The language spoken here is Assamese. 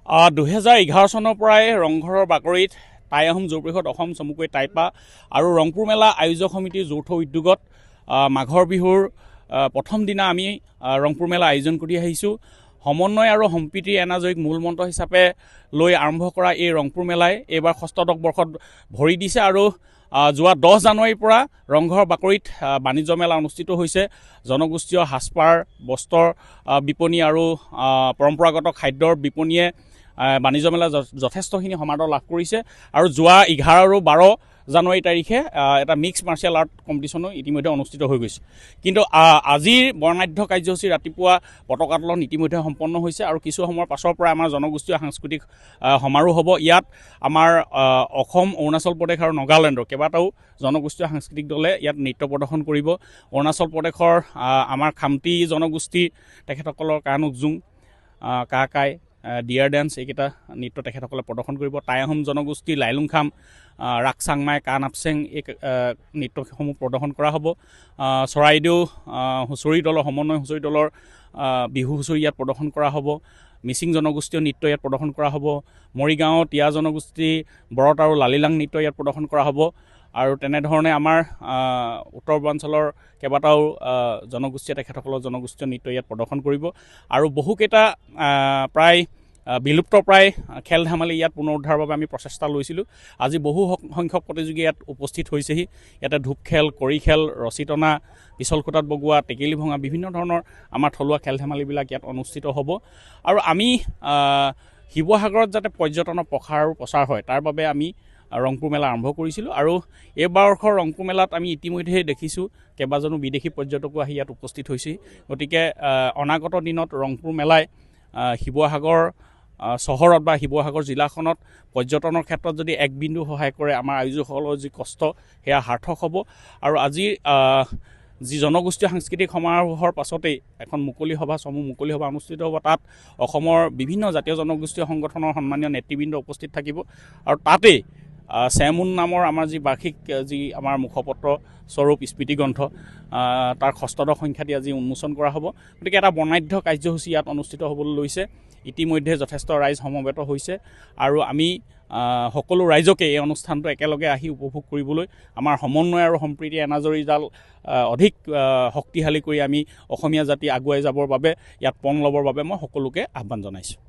2011 চনৰ পৰাই ৰংঘৰৰ বাকৰিত টাই আহোম যুৱ পৰিষদ অসম চমুকৈ টাইপা আৰু ৰংপুৰ মেলা আয়োজক সমিতিৰ যৌথ উদ্যোগত মাঘৰ বিহুৰ প্ৰথম দিনা আমি ৰংপুৰ মেলা আয়োজন কৰি আহিছোঁ। সমন্বয় আৰু সম্প্ৰীতিৰ এনাজৰীক মূল মন্ত্ৰ হিচাপে লৈ আৰম্ভ কৰা এই ৰংপুৰ মেলাই এইবাৰ ষষ্ঠদশ বৰ্ষত ভৰি দিছে আৰু যোৱা 10 জানুৱাৰীৰ পৰা ৰংঘৰ বাকৰিত বাণিজ্য মেলা অনুষ্ঠিত হৈছে। জনগোষ্ঠীয় সাজপাৰ বস্ত্ৰৰ বিপণী আৰু পৰম্পৰাগত খাদ্যৰ বিপণীয়ে বাণিজ্য মেলা যথেষ্টখিনি সমাদৰ লাভ কৰিছে আৰু যোৱা 11 আৰু 12 জানুৱাৰী তাৰিখে এটা মিক্স মাৰ্চিয়েল আৰ্ট কম্পিটিশ্যনো ইতিমধ্যে অনুষ্ঠিত হৈ গৈছে। কিন্তু আজিৰ বৰ্ণাঢ্য কাৰ্যসূচী ৰাতিপুৱা পতাকা উত্তোলন ইতিমধ্যে সম্পন্ন হৈছে আৰু কিছু সময়ৰ পাছৰ পৰা আমাৰ জনগোষ্ঠীয় সাংস্কৃতিক সমাৰোহ হ'ব। ইয়াত আমাৰ অসম, অৰুণাচল প্ৰদেশ আৰু নাগালেণ্ডৰ কেইবাটাও জনগোষ্ঠীয় সাংস্কৃতিক দলে ইয়াত নৃত্য প্ৰদৰ্শন কৰিব। অৰুণাচল প্ৰদেশৰ আমাৰ খামতি জনগোষ্ঠী তেখেতসকলৰ কানুকজুং, কাকাই, ডিয়াৰ ডেন্স এইকেইটা নৃত্য তেখেতসকলে প্ৰদৰ্শন কৰিব। টাই আহোম জনগোষ্ঠী লাইলুংখাম, ৰাকচাংমাই, কা নাপচেং এই নৃত্যসমূহ প্ৰদৰ্শন কৰা হ'ব। চৰাইদেউ হুঁচৰি দলৰ সমন্বয় হুঁচৰি দলৰ বিহু হুঁচৰি ইয়াত প্ৰদৰ্শন কৰা হ'ব। মিচিং জনগোষ্ঠীয় নৃত্য ইয়াত প্ৰদৰ্শন কৰা হ'ব। মৰিগাঁও টিয়া জনগোষ্ঠী বৰত আৰু লালিলাং নৃত্য ইয়াত প্ৰদৰ্শন কৰা হ'ব। আৰু তেনেধৰণে আমাৰ উত্তৰ পূৰ্বাঞ্চলৰ কেইবাটাও জনগোষ্ঠীয়ে তেখেতসকলৰ জনগোষ্ঠীয় নৃত্য ইয়াত প্ৰদৰ্শন কৰিব আৰু বহুকেইটা প্ৰায় বিলুপ্তপ্ৰায় খেল ধেমালি ইয়াত পুনৰুদ্ধাৰৰ বাবে আমি প্ৰচেষ্টা লৈছিলোঁ। আজি বহু সংখ্যক প্ৰতিযোগী ইয়াত উপস্থিত হৈছেহি। ইয়াতে ধূপ খেল, কড়ি খেল, ৰছী টনা, পিছল খুঁটাত বগোৱা, টেকেলি ভঙা বিভিন্ন ধৰণৰ আমাৰ থলুৱা খেল ধেমালিবিলাক ইয়াত অনুষ্ঠিত হ'ব। আৰু আমি শিৱসাগৰত যাতে পৰ্যটনৰ প্ৰসাৰ আৰু প্ৰচাৰ হয় তাৰ বাবে আমি ৰংপুৰ মেলা আৰম্ভ কৰিছিলোঁ আৰু এইবাৰৰ ৰংপুৰ মেলাত আমি ইতিমধ্যে দেখিছোঁ কেইবাজনো বিদেশী পৰ্যটকো আহি ইয়াত উপস্থিত হৈছেহি। গতিকে অনাগত দিনত ৰংপুৰ মেলাই শিৱসাগৰ চহৰত বা শিৱসাগৰ জিলাখনত পৰ্যটনৰ ক্ষেত্ৰত যদি এক বিন্দু সহায় কৰে আমাৰ আয়োজকসকলৰ যি কষ্ট সেয়া সাৰ্থক হ'ব। আৰু আজিৰ যি জনগোষ্ঠীয় সাংস্কৃতিক সমাৰোহৰ পাছতেই এখন মুকলি সভা অনুষ্ঠিত হ'ব। তাত অসমৰ বিভিন্ন জাতীয় জনগোষ্ঠীয় সংগঠনৰ সন্মানীয় নেতৃবৃন্দ উপস্থিত থাকিব আৰু তাতেই চেমুন নামৰ আমাৰ যি বাৰ্ষিক যি আমাৰ মুখপত্ৰ স্বৰূপ স্মৃতি গ্ৰন্থ তাৰ ষষ্ঠদশ সংখ্যাটি আজি উন্মোচন কৰা হ'ব। গতিকে এটা বৰ্ণাঢ্য কাৰ্যসূচী ইয়াত অনুষ্ঠিত হ'বলৈ লৈছে। ইতিমধ্যে যথেষ্ট ৰাইজ সমবেত হৈছে আৰু আমি সকলো ৰাইজকে এই অনুষ্ঠানটো একেলগে আহি উপভোগ কৰিবলৈ আমাৰ সমন্বয় আৰু সম্প্ৰীতি এনাজৰীডাল অধিক শক্তিশালী কৰি আমি অসমীয়া জাতি আগুৱাই যাবৰ বাবে ইয়াত পণ ল'বৰ বাবে মই সকলোকে আহ্বান জনাইছোঁ।